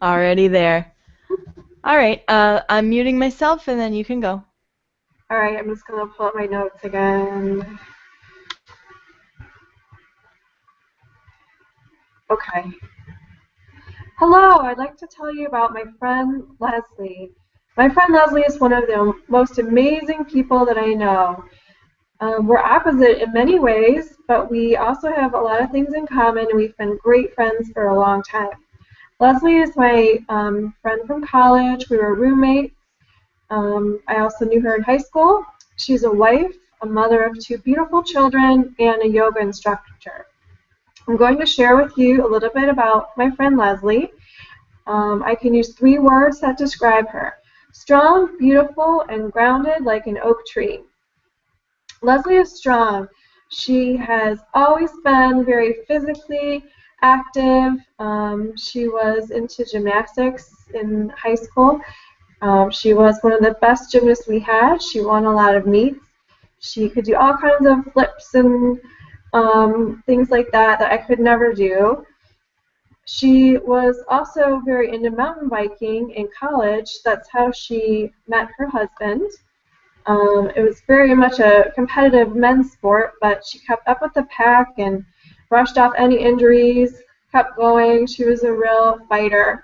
Already there. All right, I'm muting myself, and then you can go. All right, I'm just going to pull up my notes again. Okay. Hello, I'd like to tell you about my friend Leslie. My friend Leslie is one of the most amazing people that I know. We're opposite in many ways, but we also have a lot of things in common, and we've been great friends for a long time. Leslie is my friend from college. We were roommates. I also knew her in high school. She's a wife, a mother of 2 beautiful children, and a yoga instructor. I'm going to share with you a little bit about my friend Leslie. I can use 3 words that describe her: strong, beautiful, and grounded like an oak tree. Leslie is strong. She has always been very physically active. She was into gymnastics in high school. She was one of the best gymnasts we had. She won a lot of meets. She could do all kinds of flips and things like that that I could never do. She was also very into mountain biking in college. That's how she met her husband. It was very much a competitive men's sport, but she kept up with the pack and brushed off any injuries, kept going. She was a real fighter.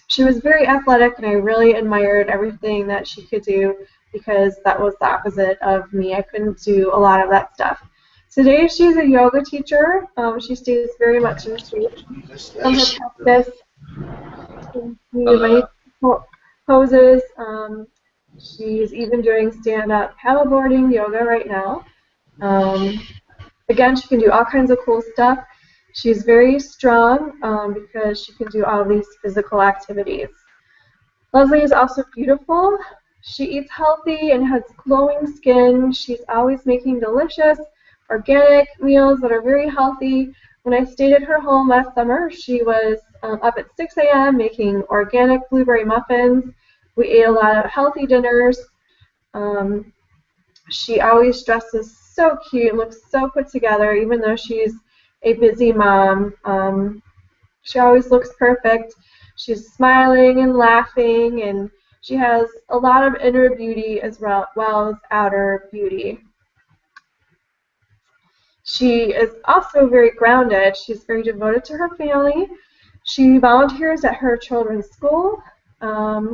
She was very athletic, and I really admired everything that she could do because that was the opposite of me. I couldn't do a lot of that stuff. Today she's a yoga teacher. She stays very much in shape from her practice. She can do many poses. She's even doing stand-up paddleboarding yoga right now. Again, she can do all kinds of cool stuff. She's very strong because she can do all these physical activities. Leslie is also beautiful. She eats healthy and has glowing skin. She's always making delicious, organic meals that are very healthy. When I stayed at her home last summer, she was up at 6 a.m. making organic blueberry muffins. We ate a lot of healthy dinners. She always dresses so cute and looks so put together, even though she's a busy mom. She always looks perfect. She's smiling and laughing, and she has a lot of inner beauty as well as outer beauty. She is also very grounded. She's very devoted to her family. She volunteers at her children's school.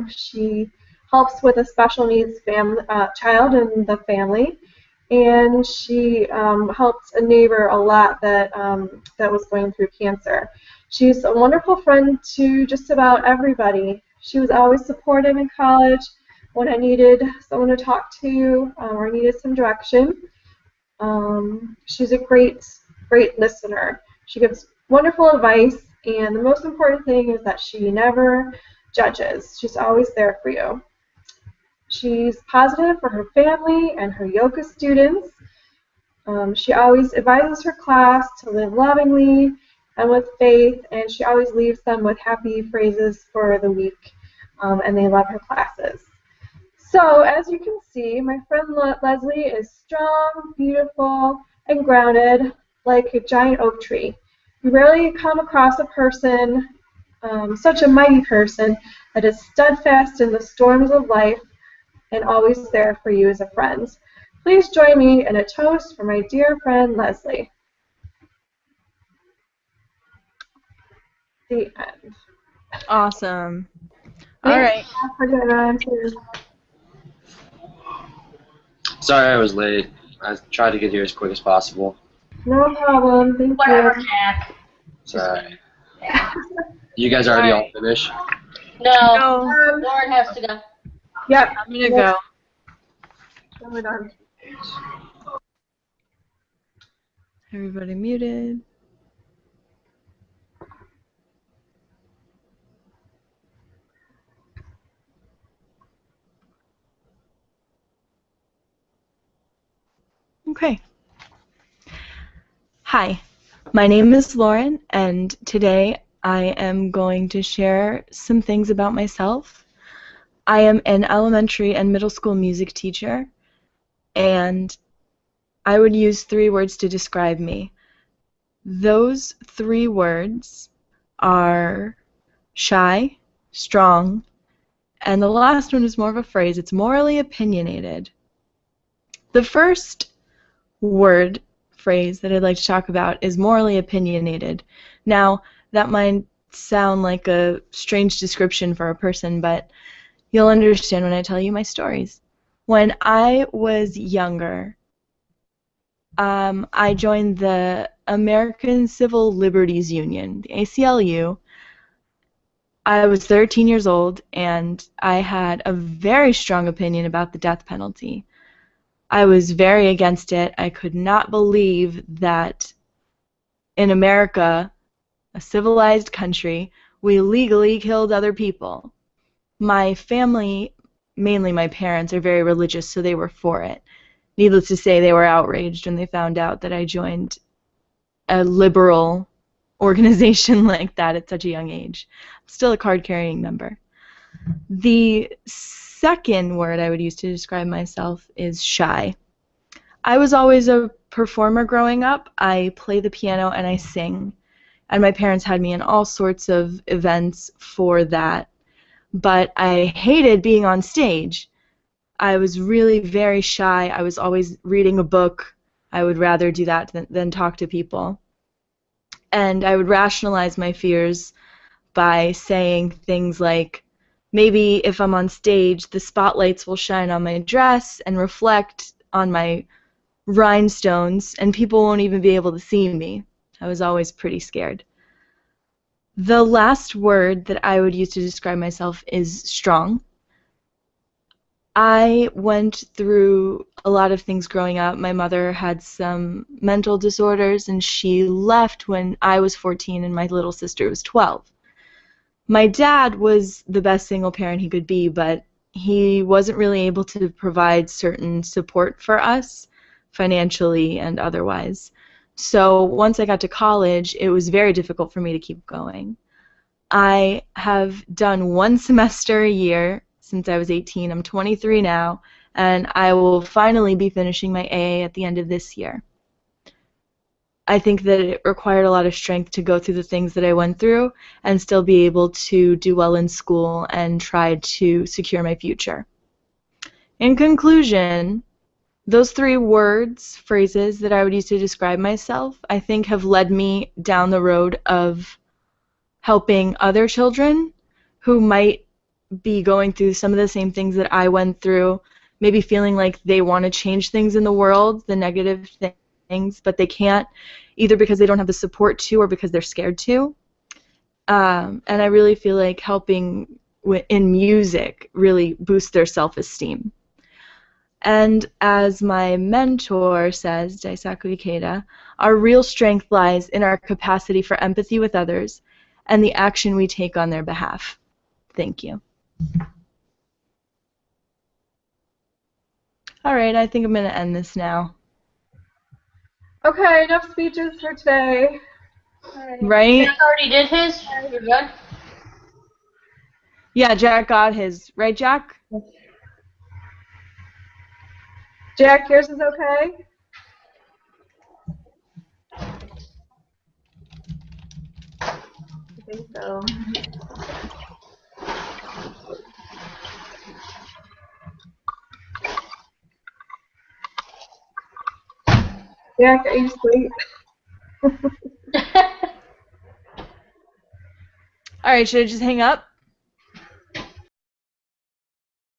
She helps with a special needs child in the family, and she helped a neighbor a lot that was going through cancer. She's a wonderful friend to just about everybody. She was always supportive in college when I needed someone to talk to or needed some direction. She's a great listener. She gives wonderful advice, and the most important thing is that she never judges. She's always there for you. She's positive for her family and her yoga students. She always advises her class to live lovingly and with faith, and she always leaves them with happy phrases for the week, and they love her classes. So, as you can see, my friend Leslie is strong, beautiful, and grounded like a giant oak tree. You rarely come across a person, such a mighty person, that is steadfast in the storms of life and always there for you as a friend. Please join me in a toast for my dear friend Leslie. The end. Awesome. All right. For getting on to. Sorry I was late. I tried to get here as quick as possible. No problem. Thank Whatever, you. Jack. Sorry. You guys already all finished? No. Lauren has to go. Yep. I'm going to go. We're done. Everybody muted. Okay. Hi, my name is Lauren, and today I am going to share some things about myself. I am an elementary and middle school music teacher, and I would use 3 words to describe me. Those 3 words are shy, strong, and the last one is more of a phrase. It's morally opinionated. The first phrase that I'd like to talk about is morally opinionated. Now, that might sound like a strange description for a person, but you'll understand when I tell you my stories. When I was younger, I joined the American Civil Liberties Union, the ACLU. I was 13 years old, and I had a very strong opinion about the death penalty. I was very against it. I could not believe that in America, a civilized country, we legally killed other people. My family, mainly my parents, are very religious, so they were for it. Needless to say, they were outraged when they found out that I joined a liberal organization like that at such a young age. I'm still a card-carrying member. The second word I would use to describe myself is shy. I was always a performer growing up. I play the piano and I sing, and my parents had me in all sorts of events for that. But I hated being on stage. I was really very shy. I was always reading a book. I would rather do that than talk to people. And I would rationalize my fears by saying things like, maybe if I'm on stage, the spotlights will shine on my dress and reflect on my rhinestones, and people won't even be able to see me. I was always pretty scared. The last word that I would use to describe myself is strong. I went through a lot of things growing up. My mother had some mental disorders, and she left when I was 14 and my little sister was 12. My dad was the best single parent he could be, but he wasn't really able to provide certain support for us, financially and otherwise. So once I got to college, it was very difficult for me to keep going. I have done one semester a year since I was 18. I'm 23 now, and I will finally be finishing my AA at the end of this year. I think that it required a lot of strength to go through the things that I went through and still be able to do well in school and try to secure my future. In conclusion, those three phrases that I would use to describe myself, I think have led me down the road of helping other children who might be going through some of the same things that I went through, maybe feeling like they want to change things in the world, the negative things, but they can't, either because they don't have the support to or because they're scared to. And I really feel like helping in music really boosts their self-esteem. And as my mentor says, Daisaku Ikeda, our real strength lies in our capacity for empathy with others and the action we take on their behalf. Thank you. All right, I think I'm going to end this now. Okay, enough speeches for today. Right? Jack already did his. You're good. Yeah, Jack got his. Right, Jack? Jack, yours is okay? I think so. Jack, are you asleep? All right, should I just hang up?